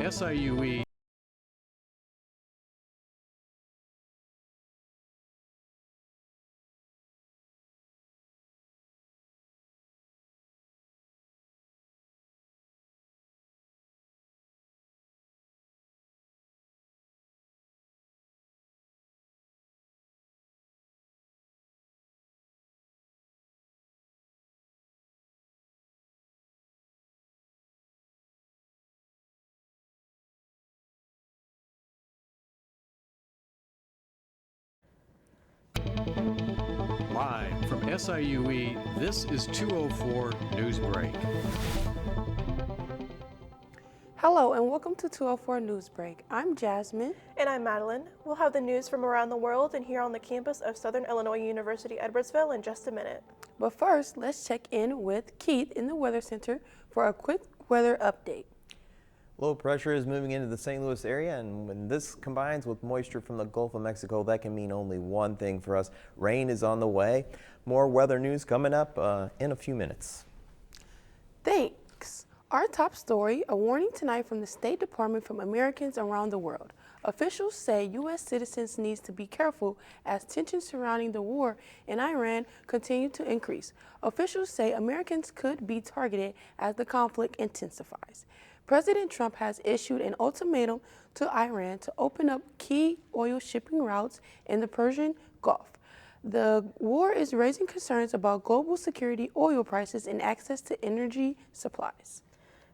SIUE. Live from SIUE, this is 204 News Break. Hello and welcome to 204 News Break. I'm Jasmine. And I'm Madeline. We'll have the news from around the world and here on the campus of Southern Illinois University Edwardsville in just a minute. But first, let's check in with Keith in the Weather Center for a quick weather update. Low pressure is moving into the St. Louis area, and when this combines with moisture from the Gulf of Mexico, that can mean only one thing for us. Rain is on the way. More weather news coming up in a few minutes. Thanks. Our top story, a warning tonight from the State Department from Americans around the world. Officials say U.S. citizens need to be careful as tensions surrounding the war in Iran continue to increase. Officials say Americans could be targeted as the conflict intensifies. President Trump has issued an ultimatum to Iran to open up key oil shipping routes in the Persian Gulf. The war is raising concerns about global security, oil prices, and access to energy supplies.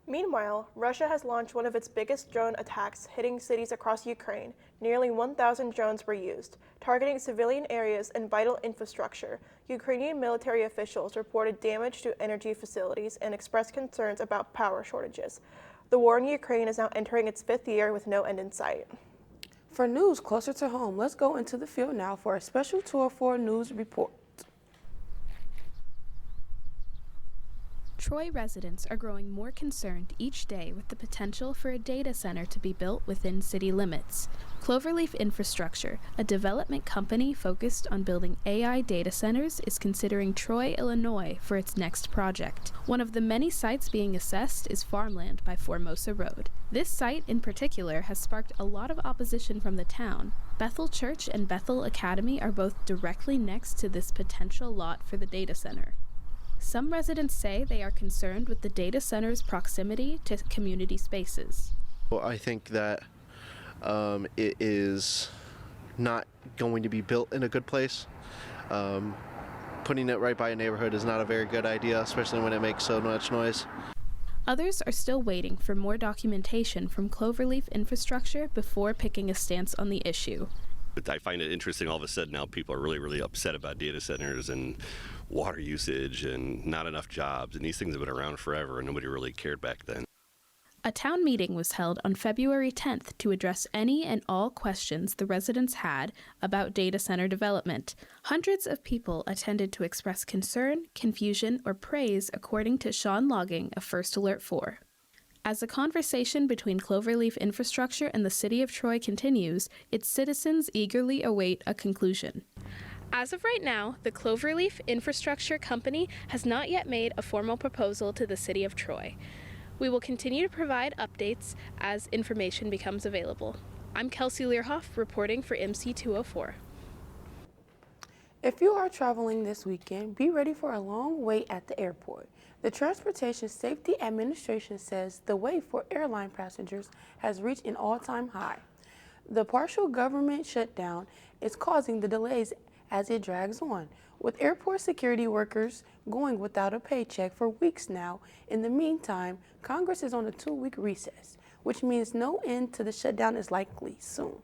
Meanwhile, Russia has launched one of its biggest drone attacks, hitting cities across Ukraine. Nearly 1,000 drones were used, targeting civilian areas and vital infrastructure. Ukrainian military officials reported damage to energy facilities and expressed concerns about power shortages. The war in Ukraine is now entering its 5th year with no end in sight. For news closer to home, let's go into the field now for a special 204 News report. Troy residents are growing more concerned each day with the potential for a data center to be built within city limits. Cloverleaf Infrastructure, a development company focused on building AI data centers, is considering Troy, Illinois for its next project. One of the many sites being assessed is farmland by Formosa Road. This site in particular has sparked a lot of opposition from the town. Bethel Church and Bethel Academy are both directly next to this potential lot for the data center. Some residents say they are concerned with the data center's proximity to community spaces. Well, I think that it is not going to be built in a good place. Putting it right by a neighborhood is not a very good idea, especially when it makes so much noise. Others are still waiting for more documentation from Cloverleaf Infrastructure before picking a stance on the issue. I find it interesting all of a sudden now people are really upset about data centers and water usage and not enough jobs, and these things have been around forever and nobody really cared back then. A town meeting was held on February 10th to address any and all questions the residents had about data center development. Hundreds of people attended to express concern, confusion, or praise, according to Sean Logging of First Alert 4. As the conversation between Cloverleaf Infrastructure and the City of Troy continues, its citizens eagerly await a conclusion. As of right now, the Cloverleaf Infrastructure Company has not yet made a formal proposal to the City of Troy. We will continue to provide updates as information becomes available. I'm Kelsey Learhoff reporting for MC204. If you are traveling this weekend, be ready for a long wait at the airport. The Transportation Safety Administration says the wait for airline passengers has reached an all-time high. The partial government shutdown is causing the delays as it drags on, with airport security workers going without a paycheck for weeks now. In the meantime, Congress is on a 2-week recess, which means no end to the shutdown is likely soon.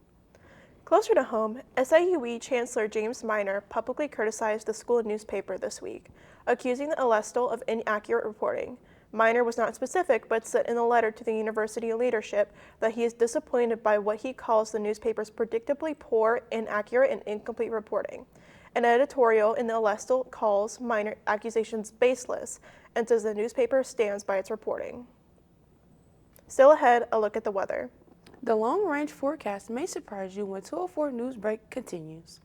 Closer to home, SIUE Chancellor James Minor publicly criticized the school newspaper this week, accusing the Elestal of inaccurate reporting. Minor was not specific, but said in a letter to the university leadership that he is disappointed by what he calls the newspaper's predictably poor, inaccurate, and incomplete reporting. An editorial in the Elestal calls Minor accusations baseless and says the newspaper stands by its reporting. Still ahead, a look at the weather. The long-range forecast may surprise you when 204 News Break continues.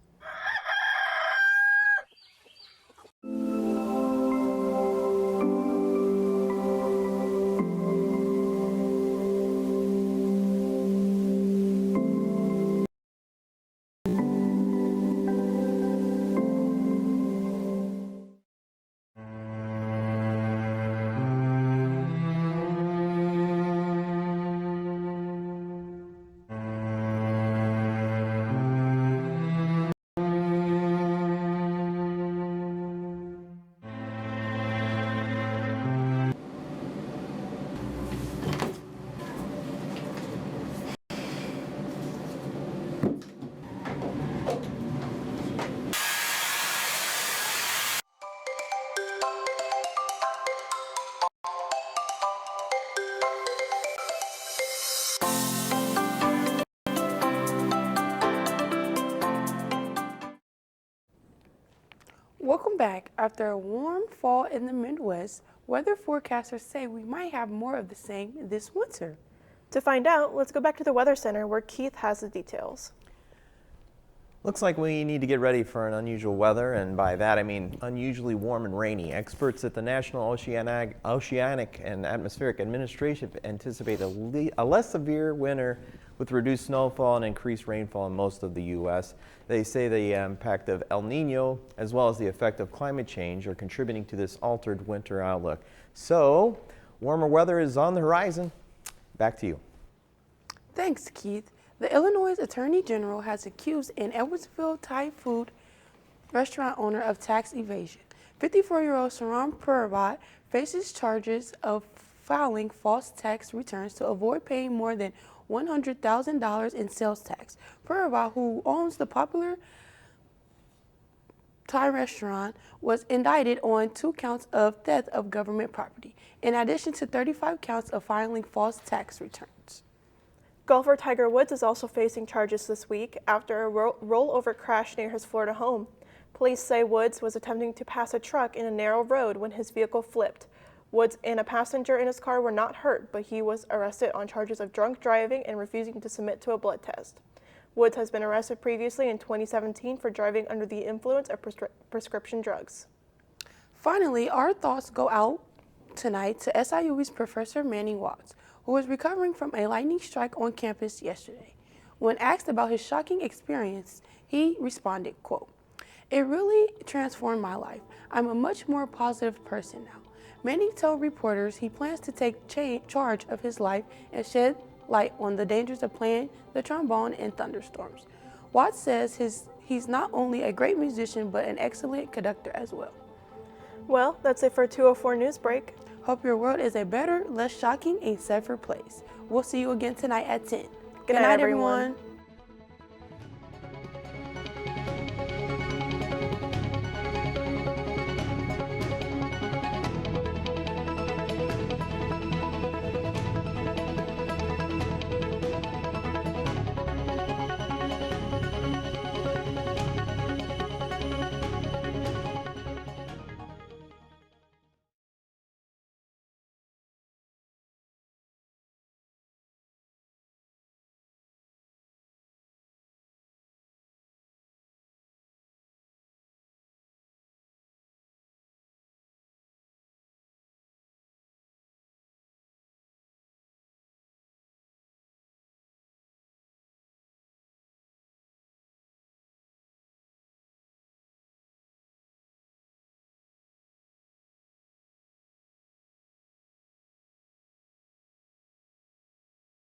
Welcome back. After a warm fall in the Midwest, weather forecasters say we might have more of the same this winter. To find out, let's go back to the Weather Center where Keith has the details. Looks like we need to get ready for an unusual weather, and by that I mean unusually warm and rainy. Experts at the National Oceanic and Atmospheric Administration anticipate a less severe winter with reduced snowfall and increased rainfall in most of the U.S. They say the impact of El Nino as well as the effect of climate change are contributing to this altered winter outlook. So, warmer weather is on the horizon. Back to you. Thanks, Keith. The Illinois Attorney General has accused an Edwardsville Thai food restaurant owner of tax evasion. 54-year-old Saram Puravat faces charges of filing false tax returns to avoid paying more than $100,000 in sales tax. Puravat, who owns the popular Thai restaurant, was indicted on 2 counts of theft of government property, in addition to 35 counts of filing false tax returns. Golfer Tiger Woods is also facing charges this week after a rollover crash near his Florida home. Police say Woods was attempting to pass a truck in a narrow road when his vehicle flipped. Woods and a passenger in his car were not hurt, but he was arrested on charges of drunk driving and refusing to submit to a blood test. Woods has been arrested previously in 2017 for driving under the influence of prescription drugs. Finally, our thoughts go out tonight to SIUE's Professor Manny Watts, who was recovering from a lightning strike on campus yesterday. When asked about his shocking experience, he responded, quote, "It really transformed my life. I'm a much more positive person now." Manny told reporters he plans to take charge of his life and shed light on the dangers of playing the trombone in thunderstorms. Watts says he's not only a great musician, but an excellent conductor as well. Well, that's it for 204 News Break. Hope your world is a better, less shocking, and safer place. We'll see you again tonight at 10. Good night, everyone.